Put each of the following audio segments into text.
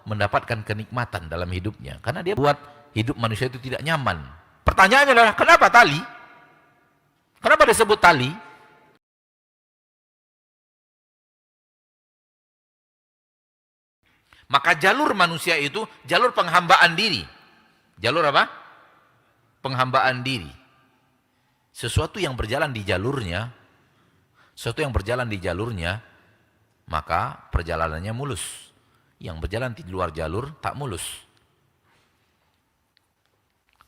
mendapatkan kenikmatan dalam hidupnya. Karena dia buat hidup manusia itu tidak nyaman. Pertanyaannya adalah, kenapa tali? Kenapa disebut tali? Maka jalur manusia itu jalur penghambaan diri. Jalur apa? Penghambaan diri. Sesuatu yang berjalan di jalurnya, maka perjalanannya mulus. Yang berjalan di luar jalur tak mulus.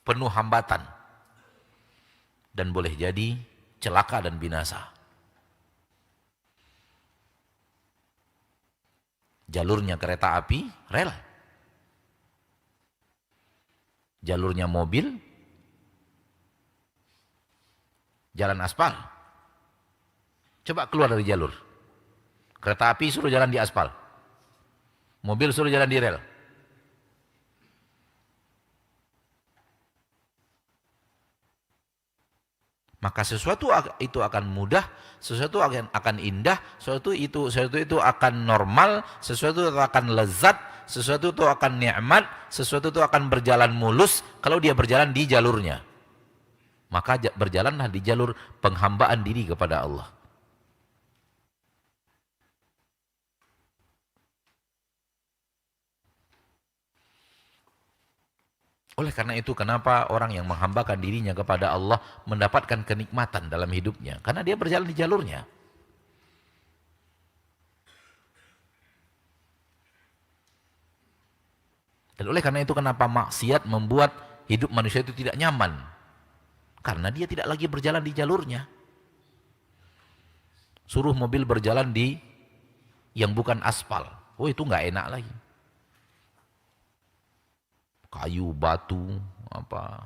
Penuh hambatan. Dan boleh jadi celaka dan binasa. Jalurnya kereta api, rel. Jalurnya mobil, jalan aspal. Coba keluar dari jalur. Kereta api suruh jalan di aspal. Mobil suruh jalan di rel. Maka sesuatu itu akan mudah, sesuatu akan indah, sesuatu itu akan normal, sesuatu itu akan lezat, sesuatu itu akan nikmat, sesuatu itu akan berjalan mulus kalau dia berjalan di jalurnya. Maka berjalanlah di jalur penghambaan diri kepada Allah. Oleh karena itu, kenapa orang yang menghambakan dirinya kepada Allah mendapatkan kenikmatan dalam hidupnya? Karena dia berjalan di jalurnya. Dan oleh karena itu, kenapa maksiat membuat hidup manusia itu tidak nyaman? Karena dia tidak lagi berjalan di jalurnya. Suruh mobil berjalan di yang bukan aspal. Oh, itu nggak enak lagi. Kayu, batu, apa.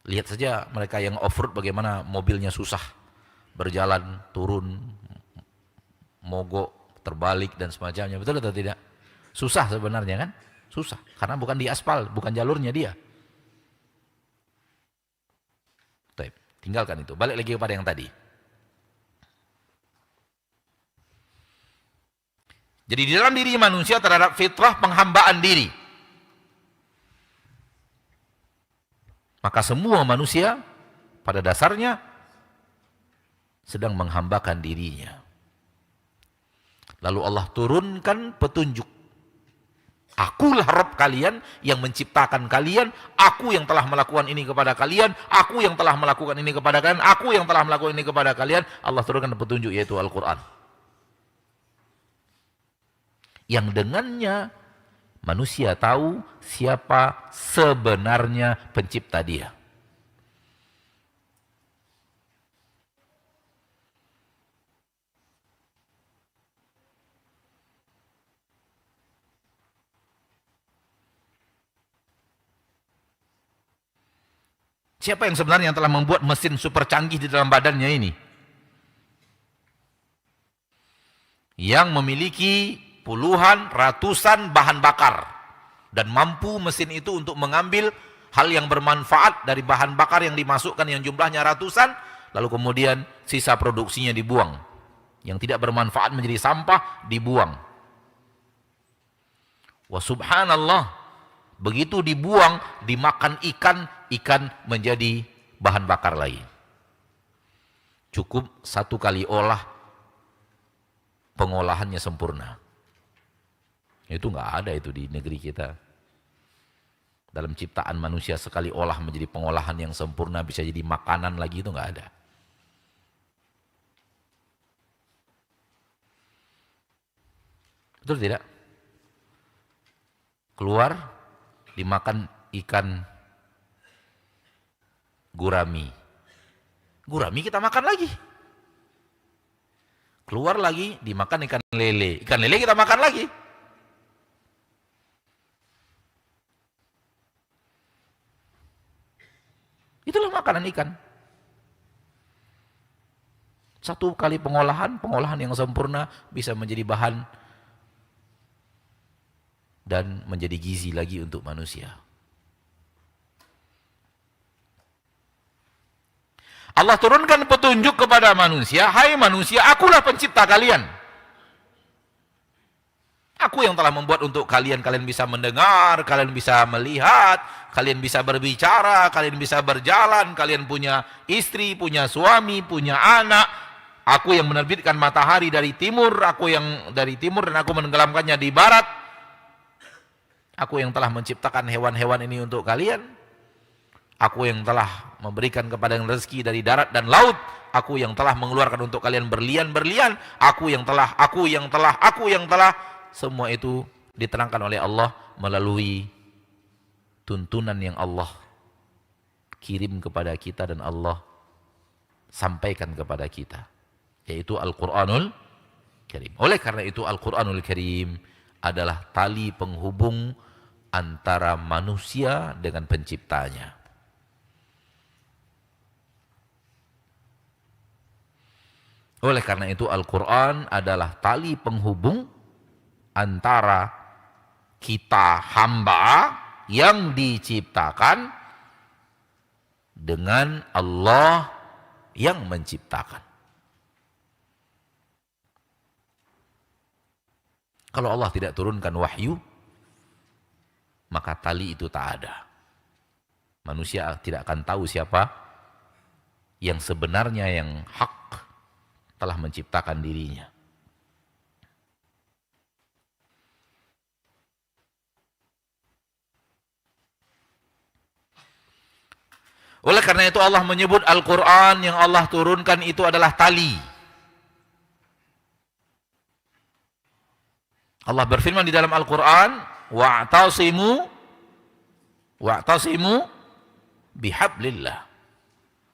Lihat saja mereka yang off-road bagaimana mobilnya susah berjalan, turun, mogok, terbalik dan semacamnya. Betul atau tidak? Susah sebenarnya kan? Susah, karena bukan di aspal, bukan jalurnya dia. Tinggalkan itu, balik lagi kepada yang tadi. Jadi di dalam diri manusia terhadap fitrah penghambaan diri. Maka semua manusia pada dasarnya sedang menghambakan dirinya. Lalu Allah turunkan petunjuk. Akulah Rabb kalian yang menciptakan kalian, aku yang telah melakukan ini kepada kalian, aku yang telah melakukan ini kepada kalian, aku yang telah melakukan ini kepada kalian. Allah turunkan petunjuk, yaitu Al-Quran. Yang dengannya manusia tahu siapa sebenarnya pencipta dia. Siapa yang sebenarnya telah membuat mesin super canggih di dalam badannya ini? Yang memiliki puluhan, ratusan bahan bakar. Dan mampu mesin itu untuk mengambil hal yang bermanfaat dari bahan bakar yang dimasukkan yang jumlahnya ratusan, lalu kemudian sisa produksinya dibuang. Yang tidak bermanfaat menjadi sampah, dibuang. Wa subhanallah, begitu dibuang, dimakan ikan, ikan menjadi bahan bakar lain. Cukup satu kali olah, pengolahannya sempurna. Itu nggak ada itu di negeri kita. Dalam ciptaan manusia sekali olah menjadi pengolahan yang sempurna, bisa jadi makanan lagi, itu nggak ada. Betul tidak? Keluar, dimakan ikan gurami. Gurami kita makan lagi. Keluar lagi, dimakan ikan lele. Ikan lele kita makan lagi. Itulah makanan ikan. Satu kali pengolahan yang sempurna bisa menjadi bahan dan menjadi gizi lagi untuk manusia. Allah turunkan petunjuk kepada manusia, hai manusia, akulah pencipta kalian. Aku yang telah membuat untuk kalian, kalian bisa mendengar, kalian bisa melihat, kalian bisa berbicara, kalian bisa berjalan, kalian punya istri, punya suami, punya anak. Aku yang menerbitkan matahari dari timur, aku yang dari timur dan aku menenggelamkannya di barat. Aku yang telah menciptakan hewan-hewan ini untuk kalian. Aku yang telah memberikan kepada rezeki dari darat dan laut. Aku yang telah mengeluarkan untuk kalian berlian-berlian. Aku yang telah. Semua itu diterangkan oleh Allah melalui tuntunan yang Allah kirim kepada kita dan Allah sampaikan kepada kita, yaitu Al-Quranul Karim. Oleh karena itu Al-Quranul Karim adalah tali penghubung antara manusia dengan penciptanya. Oleh karena itu Al-Quran adalah tali penghubung antara kita hamba yang diciptakan dengan Allah yang menciptakan. Kalau Allah tidak turunkan wahyu, maka tali itu tak ada. Manusia tidak akan tahu siapa yang sebenarnya, yang hak telah menciptakan dirinya. Oleh karena itu Allah menyebut Al-Quran yang Allah turunkan itu adalah tali. Allah berfirman di dalam Al-Quran, wa'tasimu bihablillah.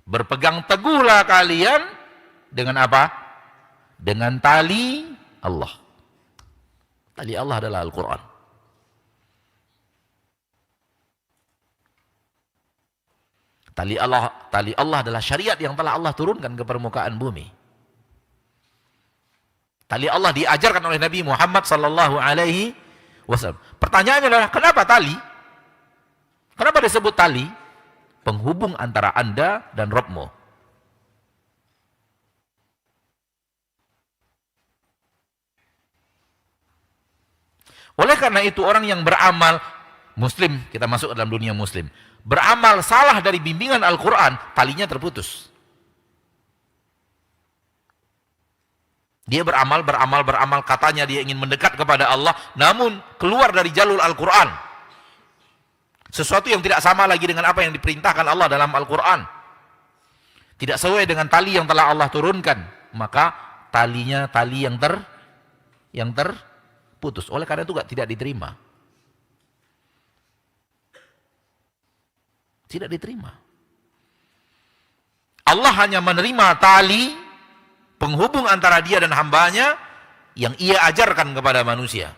Berpegang teguhlah kalian dengan apa? Dengan tali Allah. Tali Allah adalah Al-Quran. Tali Allah adalah syariat yang telah Allah turunkan ke permukaan bumi. Tali Allah diajarkan oleh Nabi Muhammad sallallahu alaihi wasallam. Pertanyaannya adalah kenapa tali? Kenapa disebut tali? Penghubung antara Anda dan Rabbmu. Oleh karena itu orang yang beramal muslim, kita masuk ke dalam dunia muslim, beramal salah dari bimbingan Al-Quran, talinya terputus. Dia beramal, katanya dia ingin mendekat kepada Allah, namun keluar dari jalur Al-Quran. Sesuatu yang tidak sama lagi dengan apa yang diperintahkan Allah dalam Al-Quran. Tidak sesuai dengan tali yang telah Allah turunkan, maka talinya tali yang terputus. Oleh karena itu tidak diterima. Tidak diterima. Allah hanya menerima tali penghubung antara dia dan hambanya yang ia ajarkan kepada manusia.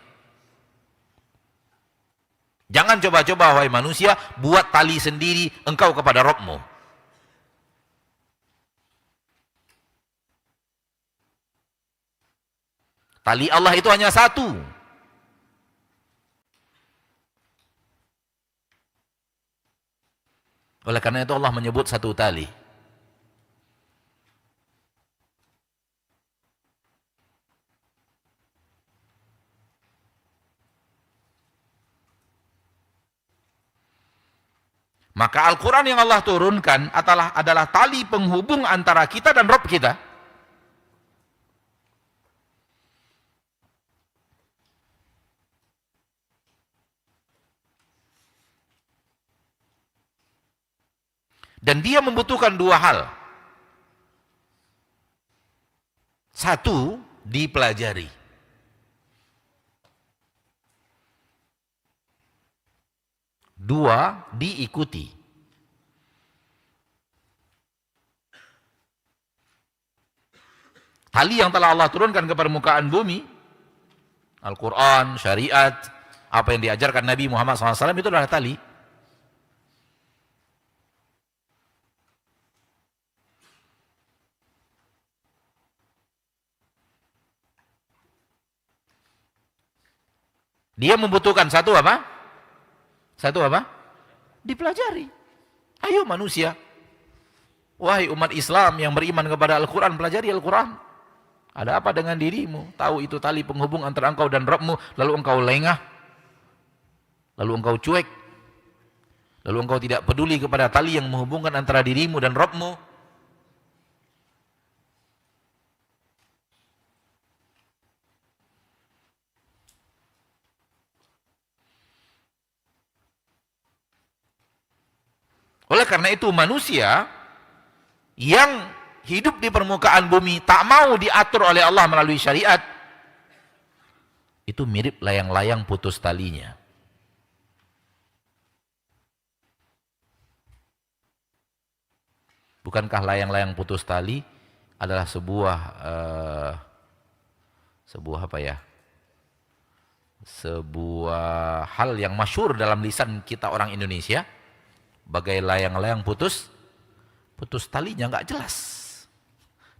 Jangan coba-coba wahai manusia buat tali sendiri engkau kepada Rabbmu. Tali Allah itu hanya satu. Oleh karena itu Allah menyebut satu tali. Maka Al-Quran yang Allah turunkan adalah tali penghubung antara kita dan Rabb kita. Dan dia membutuhkan dua hal. Satu, dipelajari. Dua, diikuti. Tali yang telah Allah turunkan ke permukaan bumi, Al-Quran, syariat, apa yang diajarkan Nabi Muhammad SAW itu adalah tali. Dia membutuhkan satu apa? Satu apa? Dipelajari. Ayo manusia. Wahai umat Islam yang beriman kepada Al-Quran, pelajari Al-Quran. Ada apa dengan dirimu? Tahu itu tali penghubung antara engkau dan Rabbmu, lalu engkau lengah, lalu engkau cuek, lalu engkau tidak peduli kepada tali yang menghubungkan antara dirimu dan Rabbmu. Oleh karena itu manusia yang hidup di permukaan bumi tak mau diatur oleh Allah melalui syariat, itu mirip layang-layang putus talinya. Bukankah layang-layang putus tali adalah sebuah apa ya? Sebuah hal yang masyhur dalam lisan kita orang Indonesia. Bagai layang-layang putus talinya nggak jelas.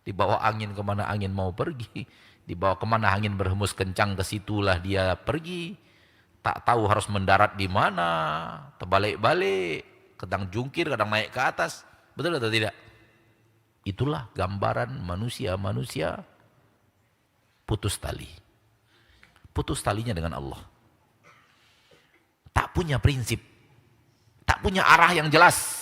Dibawa angin kemana angin mau pergi, dibawa kemana angin berhembus kencang ke situlah dia pergi. Tak tahu harus mendarat di mana, terbalik-balik, kadang jungkir, kadang naik ke atas. Betul atau tidak? Itulah gambaran manusia putus tali. Putus talinya dengan Allah. Tak punya prinsip, tak punya arah yang jelas.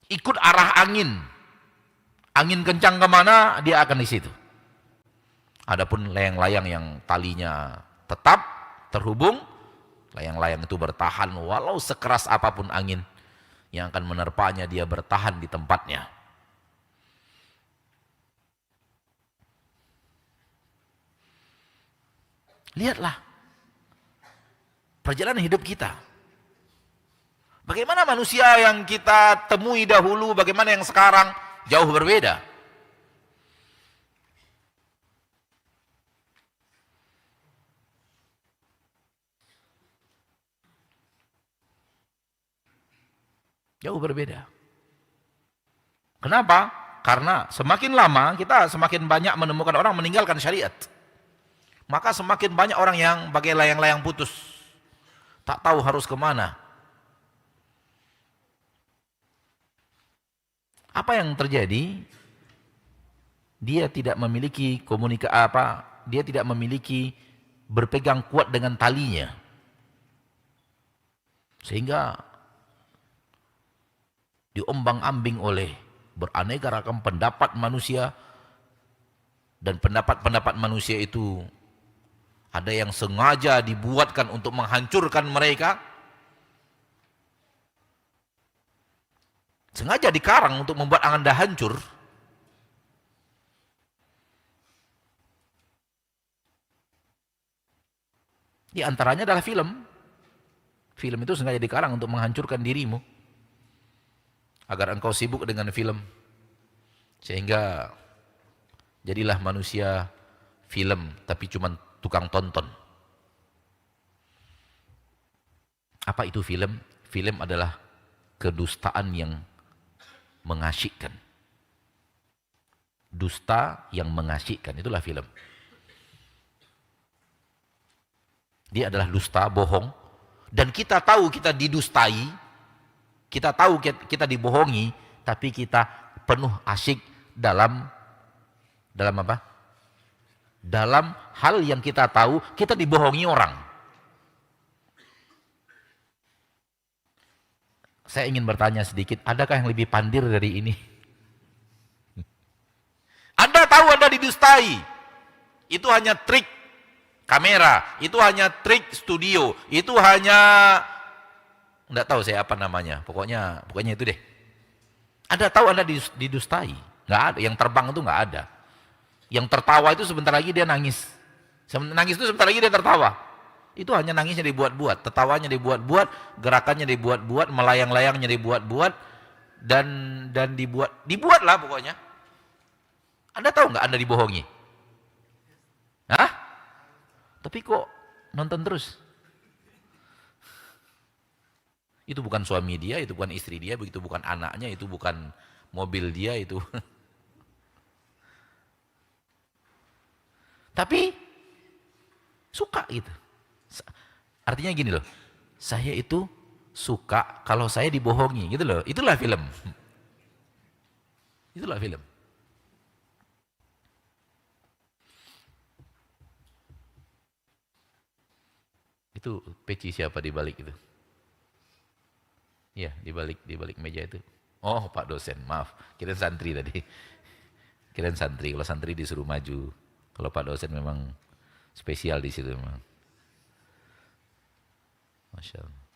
Ikut arah angin. Angin kencang kemana, dia akan di situ. Adapun layang-layang yang talinya tetap terhubung, layang-layang itu bertahan walau sekeras apapun angin yang akan menerpanya, dia bertahan di tempatnya. Lihatlah perjalanan hidup kita. Bagaimana manusia yang kita temui dahulu, bagaimana yang sekarang, jauh berbeda. Jauh berbeda. Kenapa? Karena semakin lama kita semakin banyak menemukan orang meninggalkan syariat. Maka semakin banyak orang yang bagai layang-layang putus. Tak tahu harus kemana. Apa yang terjadi? Dia tidak memiliki dia tidak memiliki berpegang kuat dengan talinya. Sehingga diombang-ambing oleh beraneka ragam pendapat manusia, dan pendapat-pendapat manusia itu ada yang sengaja dibuatkan untuk menghancurkan mereka, sengaja dikarang untuk membuat Anda hancur. Di antaranya adalah film. Film itu sengaja dikarang untuk menghancurkan dirimu, agar engkau sibuk dengan film. Sehingga jadilah manusia film, tapi cuma tukang tonton. Apa itu film? Film adalah kedustaan yang mengasyikkan. Dusta yang mengasyikkan, itulah film. Dia adalah dusta, bohong. Dan kita tahu kita didustai, kita tahu kita dibohongi, tapi kita penuh asyik dalam apa? Dalam hal yang kita tahu kita dibohongi orang. Saya ingin bertanya sedikit, adakah yang lebih pandir dari ini? Anda tahu Anda didustai. Itu hanya trik kamera, itu hanya trik studio, itu hanya enggak tahu saya apa namanya. Pokoknya itu deh. Anda tahu Anda didustai. Enggak ada, yang terbang itu enggak ada. Yang tertawa itu sebentar lagi dia nangis. Nangis itu sebentar lagi dia tertawa. Itu hanya nangisnya dibuat-buat, tertawanya dibuat-buat, gerakannya dibuat-buat, melayang-layangnya dibuat-buat, dan dibuatlah pokoknya. Anda tahu nggak Anda dibohongi? Hah? Tapi kok nonton terus? Itu bukan suami dia, itu bukan istri dia, begitu bukan anaknya, itu bukan mobil dia, itu. Tapi suka gitu. Artinya gini loh, saya itu suka kalau saya dibohongi gitu loh. Itulah film. Itulah film. Itu peci siapa di balik itu? Iya, di balik meja itu. Oh, Pak dosen, maaf. Kirain santri tadi. Kirain santri. Kalau santri disuruh maju. Kalau Pak dosen memang spesial di situ memang. Masya Allah.